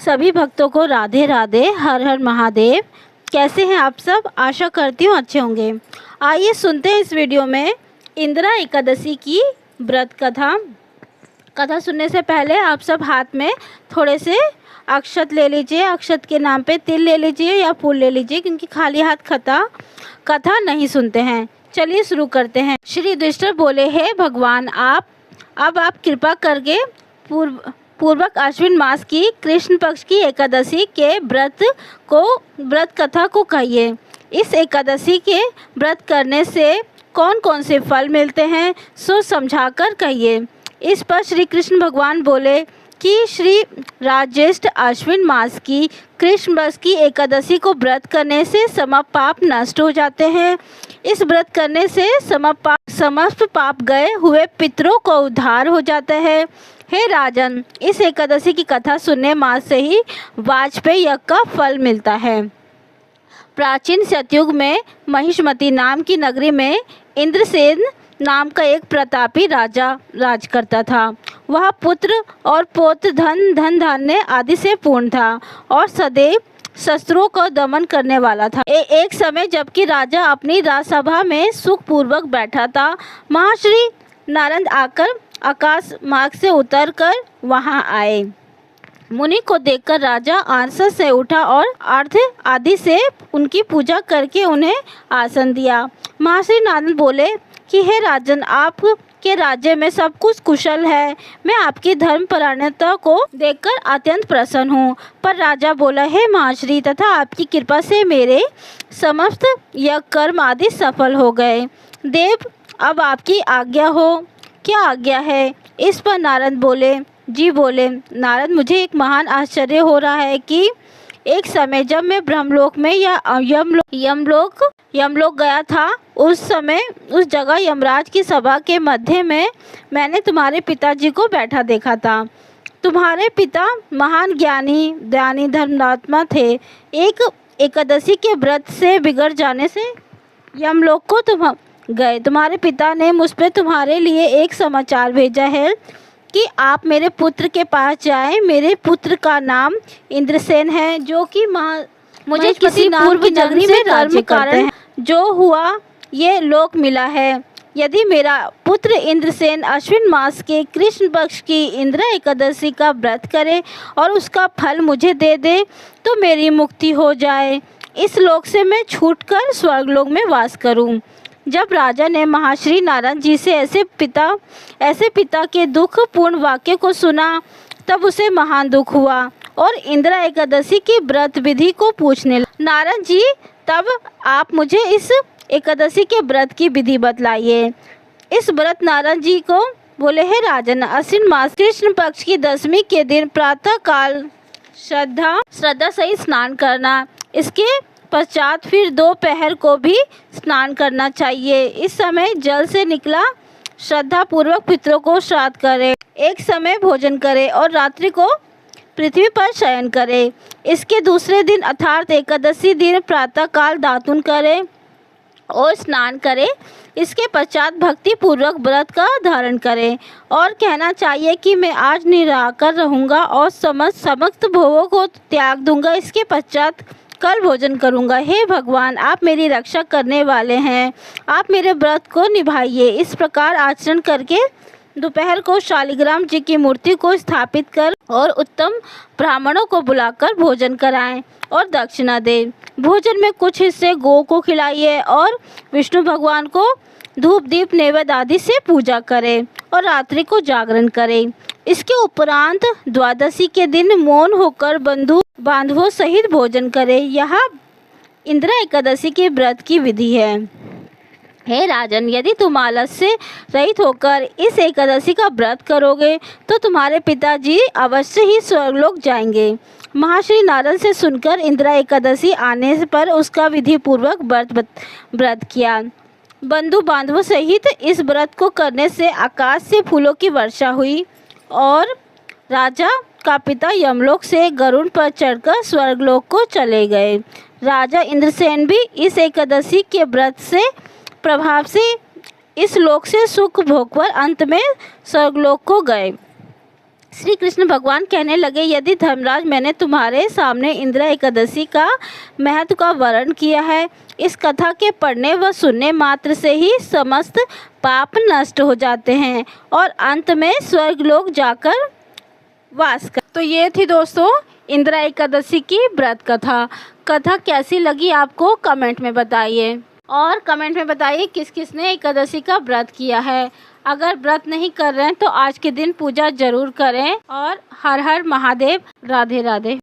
सभी भक्तों को राधे राधे, हर हर महादेव। कैसे हैं आप सब? आशा करती हूँ अच्छे होंगे। आइए सुनते हैं इस वीडियो में इंदिरा एकादशी की व्रत कथा सुनने से पहले आप सब हाथ में थोड़े से अक्षत ले लीजिए। अक्षत के नाम पे तिल ले लीजिए या फूल ले लीजिए, क्योंकि खाली हाथ कथा नहीं सुनते हैं। चलिए शुरू करते हैं। श्री युधिष्ठिर बोले, हे भगवान, आप कृपा करके पूर्वक आश्विन मास की कृष्ण पक्ष की एकादशी के व्रत कथा को कहिए। इस एकादशी के व्रत करने से कौन कौन से फल मिलते हैं, सो समझाकर कहिए। इस पर श्री कृष्ण भगवान बोले कि श्री राजेष्ठ आश्विन मास की कृष्ण पक्ष की एकादशी को व्रत करने से समस्त पाप नष्ट हो जाते हैं। इस व्रत करने से समस्त पाप गए हुए पितरों को उद्धार हो जाता है। हे राजन, इस एकादशी की कथा सुनने मात्र से ही वाजपेयी यज्ञ का फल मिलता है। प्राचीन सतयुग में महिष्मती नाम की नगरी में इंद्रसेन नाम का एक प्रतापी राजा राज करता था। वह पुत्र और पौत्र धन धान्य आदि से पूर्ण था और सदैव शत्रुओं को दमन करने वाला था। एक समय जबकि राजा अपनी राजसभा में सुखपूर्वक बैठा था, महर्षि नारद आकर आकाश मार्ग से उतरकर वहां आए। मुनि को देखकर राजा आसन से उठा और अर्घ्य आदि से उनकी पूजा करके उन्हें आसन दिया। महर्षि नारद बोले कि हे राजन, आपके राज्य में सब कुछ कुशल है। मैं आपकी धर्मपरायणता को देखकर अत्यंत प्रसन्न हूँ। पर राजा बोला, हे महर्षि, तथा आपकी कृपा से मेरे समस्त यज्ञ कर्म आदि सफल हो गए। देव, अब आपकी आज्ञा हो। क्या आज्ञा है? इस पर नारद बोले, नारद, मुझे एक महान आश्चर्य हो रहा है कि एक समय जब मैं ब्रह्मलोक में या यमलोक गया था, उस समय उस जगह यमराज की सभा के मध्य में मैंने तुम्हारे पिताजी को बैठा देखा था। तुम्हारे पिता महान ज्ञानी धर्मात्मा थे। एक एकादशी के व्रत से बिगड़ जाने से यमलोक को तुम गए। तुम्हारे पिता ने मुझ पर तुम्हारे लिए एक समाचार भेजा है कि आप मेरे पुत्र के पास जाएं। मेरे पुत्र का नाम इंद्रसेन है, जो कि मुझे किसी पूर्व नगरी में राज्य करते हैं। जो हुआ ये लोक मिला है। यदि मेरा पुत्र इंद्रसेन अश्विन मास के कृष्ण पक्ष की इंदिरा एकादशी का व्रत करे और उसका फल मुझे दे दे, तो मेरी मुक्ति हो जाए। इस लोक से मैं छूटकर स्वर्गलोक में वास करूं। जब राजा ने महर्षि नारद जी से ऐसे पिता के दुख पूर्ण वाक्य को सुना, तब उसे महान दुख हुआ और इंदिरा एकादशी की व्रत विधि को पूछने लगा। नारद जी, तब आप मुझे इस एकादशी के व्रत की विधि बतलाइए। इस व्रत नारद जी को बोले, हे राजन, आश्विन मास कृष्ण पक्ष की दशमी के दिन प्रातः काल श्रद्धा सहित स्नान करना। इसके पश्चात फिर दोपहर को भी स्नान करना चाहिए। इस समय जल से निकला श्रद्धा पूर्वक पितरों को श्राद्ध करे। एक समय भोजन करे और रात्रि को पृथ्वी पर शयन करे। इसके दूसरे दिन अर्थात एकादशी दिन प्रातः काल दातुन करे और स्नान करे। इसके पश्चात भक्ति पूर्वक व्रत का धारण करे और कहना चाहिए कि मैं आज निराकर रहूँगा और समस्त भोगों को त्याग दूंगा। इसके पश्चात कल भोजन करूंगा। हे भगवान, आप मेरी रक्षा करने वाले हैं, आप मेरे व्रत को निभाइए। इस प्रकार आचरण करके दोपहर को शालिग्राम जी की मूर्ति को स्थापित कर और उत्तम ब्राह्मणों को बुलाकर भोजन कराएं और दक्षिणा दें। भोजन में कुछ हिस्से गौ को खिलाइए और विष्णु भगवान को धूप दीप नैवेद्य आदि से पूजा करें और रात्रि को जागरण करें। इसके उपरांत द्वादशी के दिन मौन होकर बांधवों सहित भोजन करें। यह इंदिरा एकादशी के व्रत की विधि है। हे राजन, यदि तुम आलस से रहित होकर इस एकादशी का व्रत करोगे तो तुम्हारे पिताजी अवश्य ही स्वर्गलोक जाएंगे। महर्षि नारद से सुनकर इंदिरा एकादशी आने पर उसका विधि पूर्वक व्रत किया। बंधु बांधवों सहित इस व्रत को करने से आकाश से फूलों की वर्षा हुई और राजा का पिता यमलोक से गरुड़ पर चढ़कर स्वर्गलोक को चले गए। राजा इंद्रसेन भी इस एकादशी के व्रत से प्रभाव से इस लोक से सुख भोगकर अंत में स्वर्गलोक को गए। श्री कृष्ण भगवान कहने लगे, यदि धर्मराज मैंने तुम्हारे सामने इंदिरा एकादशी का महत्व का वर्णन किया है, इस कथा के पढ़ने व सुनने मात्र से ही समस्त पाप नष्ट हो जाते हैं और अंत में स्वर्गलोक जाकर वास कर। तो ये थी दोस्तों इंदिरा एकादशी की व्रत कथा। कथा कैसी लगी आपको कमेंट में बताइए, और कमेंट में बताइए किस किस ने एकादशी का व्रत किया है। अगर व्रत नहीं कर रहे हैं तो आज के दिन पूजा जरूर करें। और हर हर महादेव, राधे राधे।